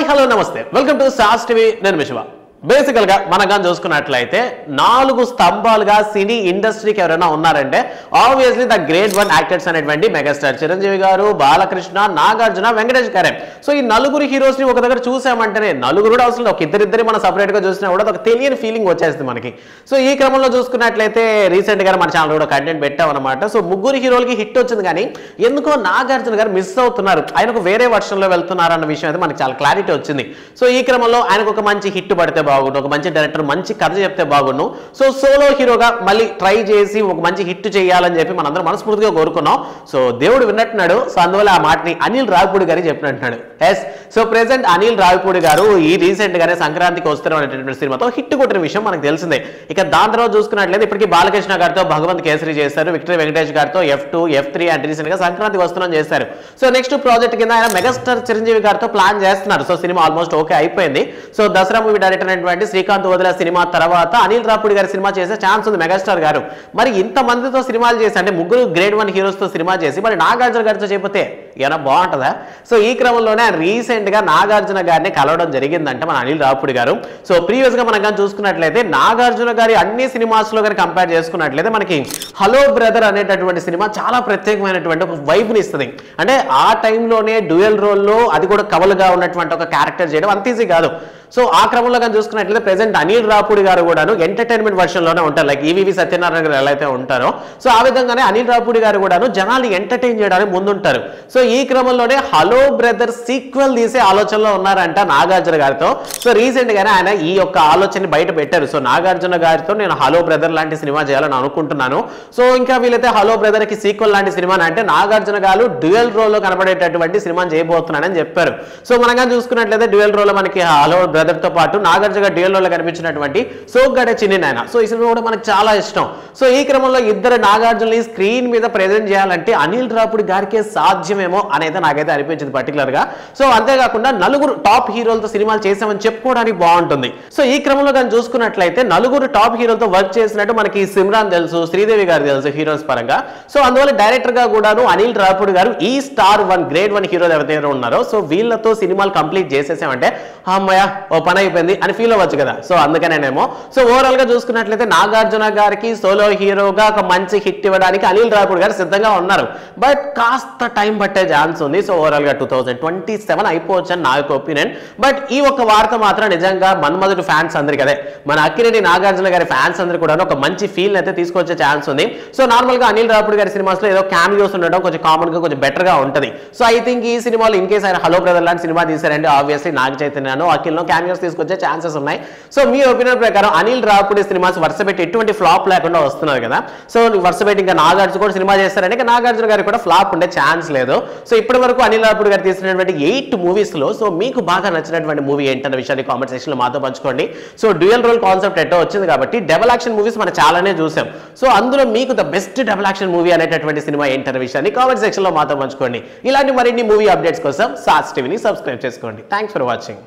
Hello నమస్తే welcome to sauce TV నేను విశ్వ బేసికల్ గా మనం చూసుకున్నట్లయితే 4 స్తంభాలుగా సినీ ఇండస్ట్రీకి ఎవరైనా ఉన్నారంటే obviously the great one actors అనేటువంటి మెగాస్టార్ చిరంజీవి గారు, బాలకృష్ణ, నాగార్జున, వెంకటేష్ గారే. సో ఈ నలుగురు హీరోస్ ని ఒక దగ్గర చూసామంటేనే నలుగురు కూడా అసలు ఒక ఇద్దరిద్దరి మనం సపరేట్ గా చూసినా కూడా ఒక తెలియని ఫీలింగ్ వచ్చేస్తుంది మనకి. సో ఈ క్రమంలో చూసుకున్నట్లయితే రీసెంట్ గా మన ఛానల్ కూడా కంటెంట్ పెట్టామన్నమాట. సో ముగ్గురు హీరోలకి హిట్ వచ్చింది కానీ ఎందుకో నాగార్జున గారు మిస్ అవుతున్నారు, ఆయనకు వేరే వర్షన్ లో వెళ్తున్నారు అన్న విషయం అయితే మనకి చాలా క్లారిటీ వచ్చింది. సో ఈ క్రమంలో ఆయనకు ఒక మంచి హిట్ పడితే బాగుండు, ఒక మంచి డైరెక్టర్ మంచి కథ చెప్తే బాగుండు. సో సోలో హీరోగా మళ్ళీ ట్రై చేసి ఒక మంచి హిట్ చేయాలని చెప్పి మనందరం మనస్ఫూర్తిగా కోరుకున్నాం. సో దేవుడు విన్నట్టున్నాడు. సో అందువల్ల ఆ మాటని అనిల్ రావిపూడి గారు చెప్పినట్టున్నాడు. Yes, so present Anil Ravipudi గారు ఈ రీసెంట్ గానే సంక్రాంతికి వస్తున్నారు అనేటువంటి సినిమాతో హిట్ కొట్టిన విషయం మనకు తెలిసిందే. ఇక దాని తర్వాత చూసుకున్నట్లయితే ఇప్పటికీ బాలకృష్ణ గారితో భగవంత్ కేసరి చేశారు, విక్టరీ వెంకటేష్ గారితో F2, F3 అండ్ రీసెంట్ గా సంక్రాంతికి వస్తున్నాం చేశారు. సో నెక్స్ట్ ప్రాజెక్ట్ కింద ఆయన మెగాస్టార్ చిరంజీవి గారితో ప్లాన్ చేస్తున్నారు. సో సినిమా ఆల్మోస్ట్ ఓకే అయిపోయింది. సో దసరా మూవీ డైరెక్టర్ అయినటువంటి శ్రీకాంత్ వదిలే సినిమా తర్వాత అనిల్ రావిపూడి గారి సినిమా చేసే ఛాన్స్ ఉంది మెగాస్టార్ గారు. మరి ఇంత మందితో సినిమాలు చేసి అంటే ముగ్గురు గ్రేడ్ 1 హీరోస్ తో సినిమా చేసి మరి నాగార్జున గారితో చెప్పితే ఏమైనా బాగుంటుందా? సో ఈ క్రమంలోనే రీసెంట్ గా నాగార్జున గారిని కలవడం జరిగిందంటే మన అనిల్ రావిపూడి గారు. సో ప్రీవియస్ గా మనం చూసుకున్నట్లయితే నాగార్జున గారి అన్ని సినిమాస్ లో కానీ కంపేర్ చేసుకున్నట్లయితే మనకి హలో బ్రదర్ అనేటటువంటి సినిమా చాలా ప్రత్యేకమైనటువంటి ఒక వైబ్ ని ఇస్తుంది. అంటే ఆ టైంలోనే డ్యూయల్ రోల్లో అది కూడా కవలుగా ఉన్నటువంటి ఒక క్యారెక్టర్ చేయడం అంత ఈజీ కాదు. సో ఆ క్రమంలో కానీ చూసుకున్నట్లయితే ప్రెసెంట్ అనిల్ రావిపూడి గారు కూడాను ఎంటర్టైన్మెంట్ వర్షన్ లోనే ఉంటారు, లైక్ ఈవీవి సత్యనారాయణ గారు ఎలా అయితే ఉంటారో సో ఆ విధంగానే అనిల్ రావిపూడి గారు కూడాను జనాల్ని ఎంటర్టైన్ చేయడానికి ముందుంటారు. సో ఈ క్రమంలోనే హలో బ్రదర్ సీక్వెల్ తీసే ఆలోచనలో ఉన్నారంట నాగార్జున గారితో. సో రీసెంట్ గానే ఆయన ఈ యొక్క ఆలోచనని బయట పెట్టారు. సో నాగార్జున గారితో నేను హలో బ్రదర్ లాంటి సినిమా చేయాలని అనుకుంటున్నాను. సో ఇంకా వీళ్ళైతే హలో బ్రదర్ కి సీక్వెల్ లాంటి సినిమా అంటే నాగార్జున గారు డ్యూయల్ రోల్ లో కనబడేటటువంటి సినిమాని చేయబోతున్నానని చెప్పారు. సో మనం చూసుకున్నట్లయితే డ్యూయల్ రోల్ లో మనకి హలో బ్రదర్ తో పాటు నాగార్జున గారు డ్యూయల్ రోల్ లో కనిపించినటువంటి సోగ్గాడే చిన్ని నాయన. సో ఈ సినిమా కూడా మనకు చాలా ఇష్టం. సో ఈ క్రమంలో ఇద్దరు నాగార్జునని స్క్రీన్ మీద ప్రెజెంట్ చేయాలంటే అనిల్ రావిపూడి గారికే సాధ్యమేమో అనేది నాకైతే అనిపించింది పర్టికులర్ గా. సో అంతేకాకుండా నలుగురు టాప్ హీరోలతో సినిమాలు చేసామని చెప్పుకోవడానికి బాగుంటుంది. సో ఈ క్రమంలో కానీ చూసుకున్నట్లయితే నలుగురు టాప్ హీరోలతో వర్క్ చేసినట్టు మనకి సిమ్రాన్ తెలుసు, శ్రీదేవి గారు తెలుసు హీరోస్ పరంగా. సో అందువల్ల డైరెక్టర్ గా కూడాను అనిల్ రావిపూడి గారు ఈ స్టార్ 1 గ్రేడ్ 1 హీరోలు ఎవరైతే ఉన్నారో సో వీళ్ళతో సినిమాలు కంప్లీట్ చేసేసామంటే అమ్మయ్య ఓ పని అయిపోయింది అని ఫీల్ అవ్వచ్చు కదా. సో అందుకనేనేమో. సో ఓవరాల్ గా చూసుకున్నట్లయితే నాగార్జున గారికి సోలో హీరోగా ఒక మంచి హిట్ ఇవ్వడానికి అనిల్ రావిపూడి గారు సిద్ధంగా ఉన్నారు. బట్ కాస్త టైం పట్టే ఛాన్స్ ఉంది. సో ఓవరాల్ గా 2027 అయిపోవచ్చు అని నా యొక్క ఒపీనియన్. బట్ ఈ ఒక్క వార్త మాత్రం నిజంగా మన్మధుడు ఫ్యాన్స్ అందరికి అదే మన అక్కినేని నాగార్జున గారి ఫ్యాన్స్ అందరికి కూడా ఒక మంచి ఫీల్ అయితే తీసుకొచ్చే ఛాన్స్ ఉంది. సో నార్మల్ గా అనిల్ రావిపూడి గారి సినిమాస్ లో ఏదో క్యామియోస్ ఉండడం కొంచెం కామన్ గా కొంచెం బెటర్ గా ఉంటుంది. సో ఐ థింక్ ఈ సినిమాలో ఇన్ కేసు ఆయన హలో బ్రదర్ లాంటి సినిమా తీసారంటే ఆబ్వియస్లీ నాగ చైతన్యను అఖిల్ను క్యామియోస్ తీసుకొచ్చే ఛాన్సెస్ ఉన్నాయి. సో మీ ఒపీనియన్ ప్రకారం అనిల్ రావిపూడి సినిమాస్ వరుస పెట్టి ఎటువంటి ఫ్లాప్ లేకుండా వస్తున్నారు కదా. సో వరుస పెట్టి ఇంకా నాగార్జున కూడా సినిమా చేస్తారంటే ఇంకా నాగార్జున గారికి కూడా ఫ్లాప్ ఉండే ఛాన్స్ లేదు. సో ఇప్పటి వరకు అనిల్ రావిపూడి గారు తీసినటువంటి 8 మూవీస్ లో సో మీకు బాగా నచ్చినటువంటి మూవీ ఏంటన్న విషయాన్ని కామెంట్ సెక్షన్ లో మాతో పంచుకోండి. సో డ్యూయల్ రోల్ కాన్సెప్ట్ ఎట్టో వచ్చింది కాబట్టి డబుల్ యాక్షన్ మూవీస్ మనం చాలానే చూసాం. సో అందులో మీకు the best double action movie అనేటటువంటి సినిమా ఏంటన్న విషయాన్ని కామెంట్ సెక్షన్ లో మాతో పంచుకోండి. ఇలాంటి మరిన్ని మూవీ అప్డేట్స్ కోసం సాస్ టీవీని సబ్స్క్రైబ్ చేసుకోండి. Thanks for watching.